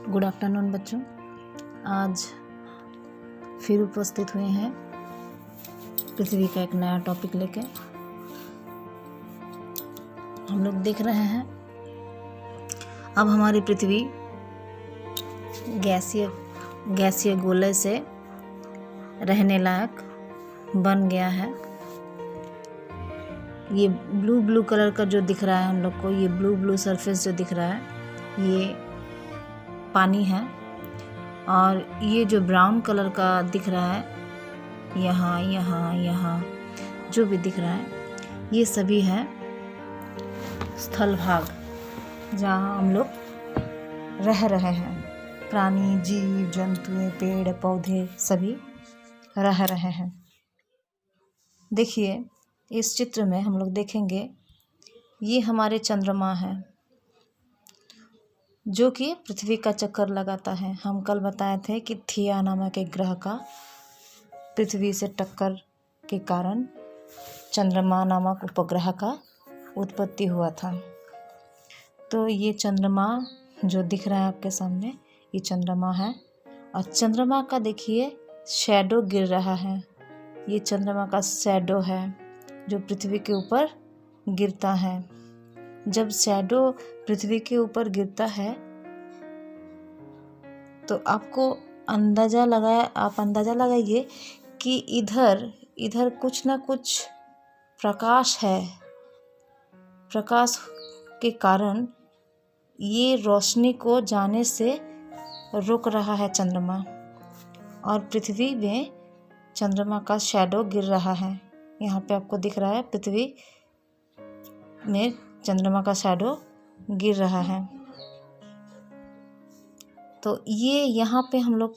Good afternoon बच्चों। आज फिर उपस्थित हुए हैं पृथ्वी का एक नया टॉपिक लेके। हम लोग देख रहे हैं अब हमारी पृथ्वी गैसीय गोले से रहने लायक बन गया है। ये ब्लू कलर का जो दिख रहा है हम लोग को, ये ब्लू सरफेस जो दिख रहा है ये पानी है, और ये जो ब्राउन कलर का दिख रहा है यहाँ जो भी दिख रहा है ये सभी है स्थल भाग, जहाँ हम लोग रह रहे हैं। प्राणी, जीव जंतु, पेड़ पौधे सभी रह रहे हैं। देखिए इस चित्र में हम लोग देखेंगे ये हमारे चंद्रमा है जो कि पृथ्वी का चक्कर लगाता है। हम कल बताए थे कि थिया नामक एक ग्रह का पृथ्वी से टक्कर के कारण चंद्रमा नामक उपग्रह का उत्पत्ति हुआ था। तो ये चंद्रमा जो दिख रहा है आपके सामने, ये चंद्रमा है, और चंद्रमा का देखिए शैडो गिर रहा है। ये चंद्रमा का शैडो है जो पृथ्वी के ऊपर गिरता है। जब शैडो पृथ्वी के ऊपर गिरता है तो आप अंदाज़ा लगाइए कि इधर कुछ ना कुछ प्रकाश है। प्रकाश के कारण ये रोशनी को जाने से रोक रहा है चंद्रमा, और पृथ्वी में चंद्रमा का शैडो गिर रहा है। यहाँ पे आपको दिख रहा है पृथ्वी में चंद्रमा का शैडो गिर रहा है। तो ये यहाँ पे हम लोग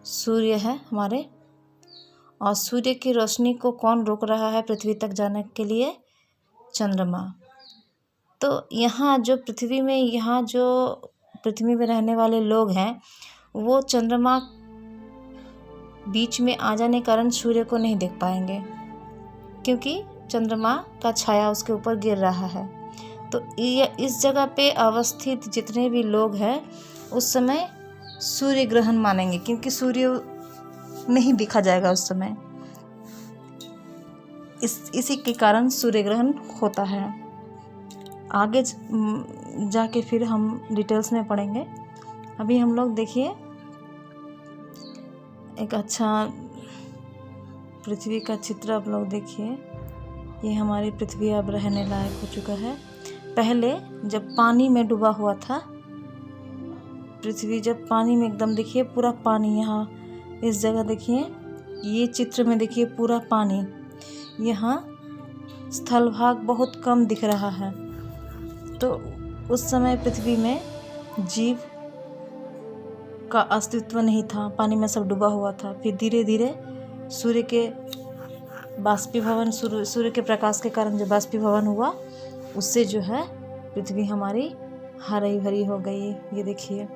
सूर्य है हमारे, और सूर्य की रोशनी को कौन रोक रहा है पृथ्वी तक जाने के लिए? चंद्रमा। तो यहाँ जो पृथ्वी में रहने वाले लोग हैं वो चंद्रमा बीच में आ जाने के कारण सूर्य को नहीं देख पाएंगे, क्योंकि चंद्रमा का छाया उसके ऊपर गिर रहा है। तो इस जगह पे अवस्थित जितने भी लोग हैं उस समय सूर्य ग्रहण मानेंगे, क्योंकि सूर्य नहीं दिखा जाएगा उस समय। इसी के कारण सूर्य ग्रहण होता है। आगे जाके फिर हम डिटेल्स में पढ़ेंगे। अभी हम लोग देखिए एक अच्छा पृथ्वी का चित्र आप लोग देखिए। ये हमारी पृथ्वी अब रहने लायक हो चुका है। पहले जब पानी में डूबा हुआ था पृथ्वी, जब पानी में एकदम देखिए पूरा पानी, यहाँ इस जगह देखिए, ये चित्र में देखिए पूरा पानी, यहाँ स्थल भाग बहुत कम दिख रहा है। तो उस समय पृथ्वी में जीव का अस्तित्व नहीं था, पानी में सब डूबा हुआ था। फिर धीरे धीरे सूर्य के बाष्पीभवन, सूर्य के प्रकाश के कारण जो बाष्पीभवन हुआ उससे जो है पृथ्वी हमारी हरी भरी हो गई। ये देखिए,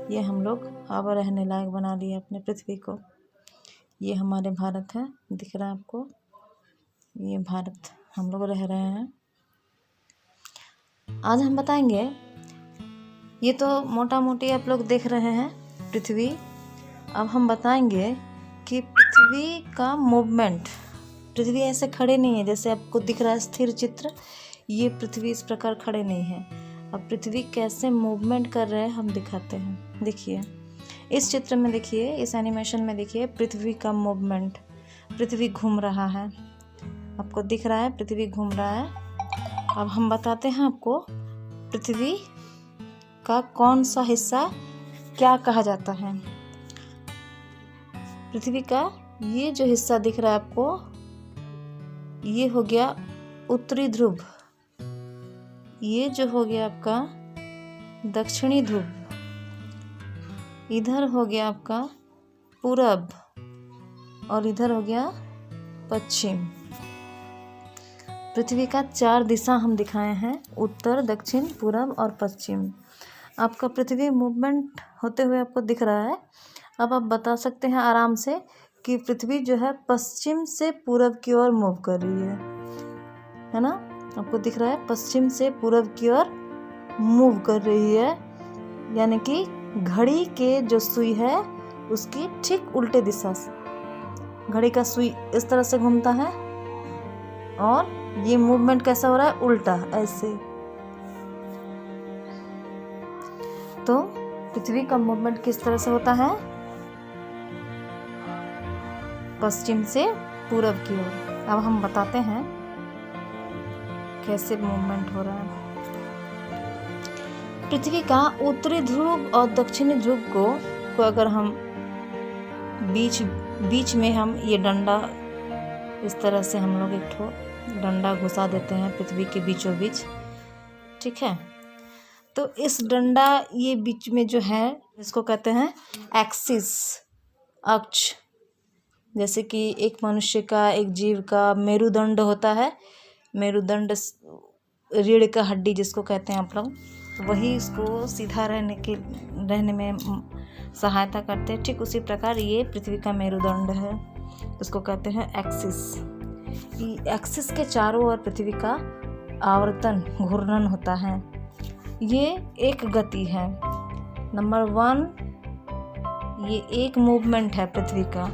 ये हम लोग अब रहने लायक बना लिए अपने पृथ्वी को। ये हमारे भारत है, दिख रहा है आपको, ये भारत हम लोग रह रहे हैं। आज हम बताएंगे, ये तो मोटा मोटी आप लोग देख रहे हैं पृथ्वी। अब हम बताएंगे कि पृथ्वी का मूवमेंट, पृथ्वी ऐसे खड़े नहीं है जैसे आपको दिख रहा है स्थिर चित्र। ये पृथ्वी इस प्रकार खड़े नहीं है। अब पृथ्वी कैसे मूवमेंट कर रहे हैं हम दिखाते हैं। देखिए इस चित्र में, देखिए इस एनिमेशन में देखिए पृथ्वी का मूवमेंट। पृथ्वी घूम रहा है, आपको दिख रहा है पृथ्वी घूम रहा है। अब हम बताते हैं आपको पृथ्वी का कौन सा हिस्सा क्या कहा जाता है। पृथ्वी का ये जो हिस्सा दिख रहा है आपको, ये हो गया उत्तरी ध्रुव। ये जो हो गया आपका दक्षिणी ध्रुव। इधर हो गया आपका पूरब, और इधर हो गया पश्चिम। पृथ्वी का 4 दिशा हम दिखाए हैं, उत्तर, दक्षिण, पूरब और पश्चिम। आपका पृथ्वी मूवमेंट होते हुए आपको दिख रहा है। अब आप बता सकते हैं आराम से कि पृथ्वी जो है पश्चिम से पूरब की ओर मूव कर रही है ना? आपको दिख रहा है पश्चिम से पूरब की ओर मूव कर रही है, यानी कि घड़ी के जो सुई है उसकी ठीक उल्टे दिशा से, घड़ी का सुई इस तरह से घूमता है और ये मूवमेंट कैसा हो रहा है, उल्टा ऐसे। तो पृथ्वी का मूवमेंट किस तरह से होता है, पश्चिम से पूरब की ओर। अब हम बताते हैं कैसे मूवमेंट हो रहा है। पृथ्वी का उत्तरी ध्रुव और दक्षिणी ध्रुव को अगर हम बीच में हम ये डंडा इस तरह से हम लोग एक ठो डंडा घुसा देते हैं पृथ्वी के बीचों बीच, ठीक है। तो इस डंडा ये बीच में जो है इसको कहते हैं एक्सिस, अक्ष। जैसे कि एक मनुष्य का, एक जीव का मेरुदंड होता है, मेरुदंड रीढ़ का हड्डी जिसको कहते हैं आप लोग, वही इसको सीधा रहने में सहायता करते हैं। ठीक उसी प्रकार ये पृथ्वी का मेरुदंड है, इसको कहते हैं एक्सिस। एक्सिस के चारों ओर पृथ्वी का आवर्तन, घूर्णन होता है। ये एक गति है। नंबर 1, ये एक मूवमेंट है पृथ्वी का,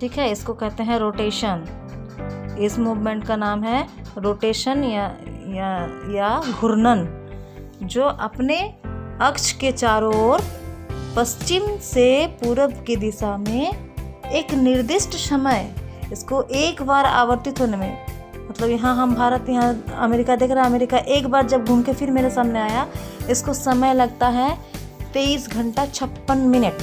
ठीक है। इसको कहते हैं रोटेशन। इस मूवमेंट का नाम है रोटेशन या घूर्णन, जो अपने अक्ष के चारों ओर पश्चिम से पूरब की दिशा में एक निर्दिष्ट समय, इसको एक बार आवर्तित होने में, मतलब यहाँ हम भारत, यहाँ अमेरिका देख रहे हैं, अमेरिका एक बार जब घूम के फिर मेरे सामने आया, इसको समय लगता है 23 घंटा 56 मिनट।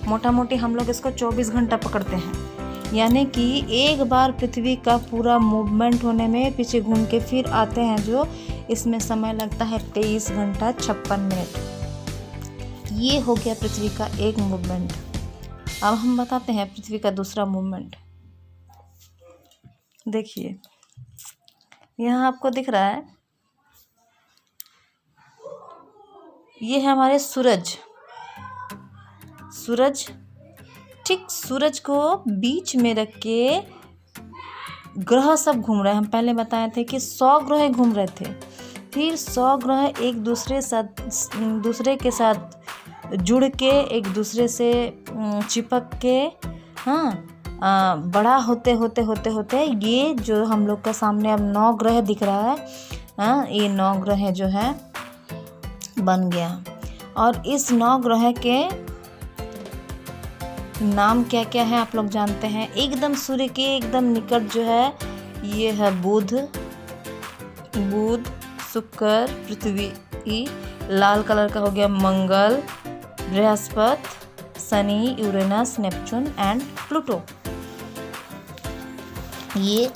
मोटा मोटी हम लोग इसको 24 घंटा पकड़ते हैं। यानी कि एक बार पृथ्वी का पूरा मूवमेंट होने में, पीछे घूम के फिर आते हैं जो, इसमें समय लगता है 23 घंटा 56 मिनट। ये हो गया पृथ्वी का एक मूवमेंट। अब हम बताते हैं पृथ्वी का दूसरा मूवमेंट। देखिए यहाँ आपको दिख रहा है, ये है हमारे सूरज। ठीक सूरज को बीच में रख के ग्रह सब घूम रहे हैं। हम पहले बताए थे कि 100 ग्रह घूम रहे थे, फिर 100 ग्रह एक दूसरे के साथ जुड़ के, एक दूसरे से चिपक के, बड़ा होते ये जो हम लोग का सामने अब 9 ग्रह दिख रहा है, ये 9 ग्रह जो है बन गया। और इस 9 ग्रह के नाम क्या क्या है आप लोग जानते हैं। एकदम सूर्य के एकदम निकट जो है ये है बुध, शुक्र, पृथ्वी, लाल कलर का हो गया Mangal, Brihaspati, Shani, Uranus, Neptune and Pluto. ये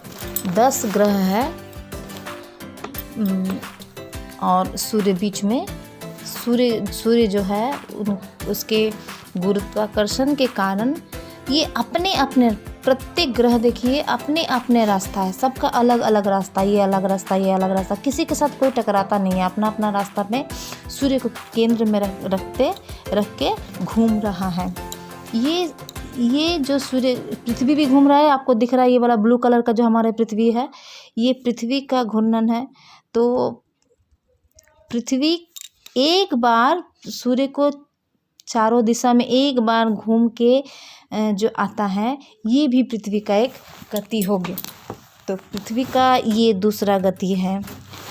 10 ग्रह है। और सूर्य बीच में, सूर्य जो है उसके गुरुत्वाकर्षण के कारण ये अपने प्रत्येक ग्रह देखिए अपने रास्ता है, सबका अलग अलग रास्ता, ये अलग रास्ता, ये अलग रास्ता, किसी के साथ कोई टकराता नहीं है, अपना रास्ता में सूर्य को केंद्र में रख के घूम रहा है। ये जो सूर्य, पृथ्वी भी घूम रहा है, आपको दिख रहा है ये वाला ब्लू कलर का जो हमारे पृथ्वी है, ये पृथ्वी का घूर्णन है। तो पृथ्वी एक बार सूर्य को चारों दिशा में एक बार घूम के जो आता है, ये भी पृथ्वी का एक गति हो गया। तो पृथ्वी का ये दूसरा गति है।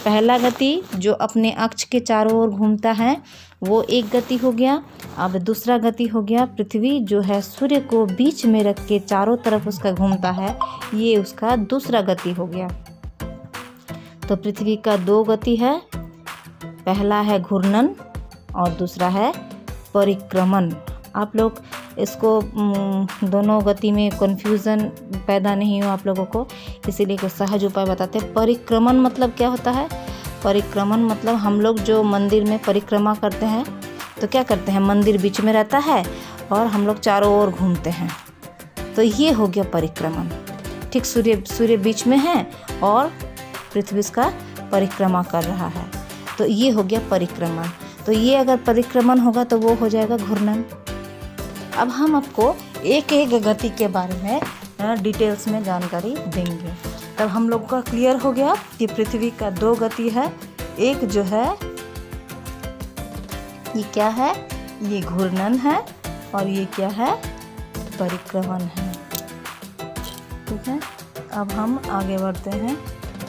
पहला गति जो अपने अक्ष के चारों ओर घूमता है वो एक गति हो गया। अब दूसरा गति हो गया पृथ्वी जो है सूर्य को बीच में रख के चारों तरफ उसका घूमता है, ये उसका दूसरा गति हो गया। तो पृथ्वी का 2 गति है, पहला है घूर्णन और दूसरा है परिक्रमण। आप लोग इसको दोनों गति में कन्फ्यूज़न पैदा नहीं हो आप लोगों को, इसीलिए कोई सहज उपाय बताते हैं। परिक्रमण मतलब क्या होता है? परिक्रमण मतलब हम लोग जो मंदिर में परिक्रमा करते हैं तो क्या करते हैं, मंदिर बीच में रहता है और हम लोग चारों ओर घूमते हैं, तो ये हो गया परिक्रमण। ठीक सूर्य बीच में है और पृथ्वी उसका परिक्रमा कर रहा है, तो ये हो गया परिक्रमण। तो ये अगर परिक्रमण होगा तो वो हो जाएगा घूर्णन। अब हम आपको एक एक गति के बारे में डिटेल्स में जानकारी देंगे, तब हम लोग का क्लियर हो गया कि पृथ्वी का 2 गति है। एक जो है ये क्या है? ये घूर्णन है और ये क्या है? परिक्रमण है। ठीक है, अब हम आगे बढ़ते हैं।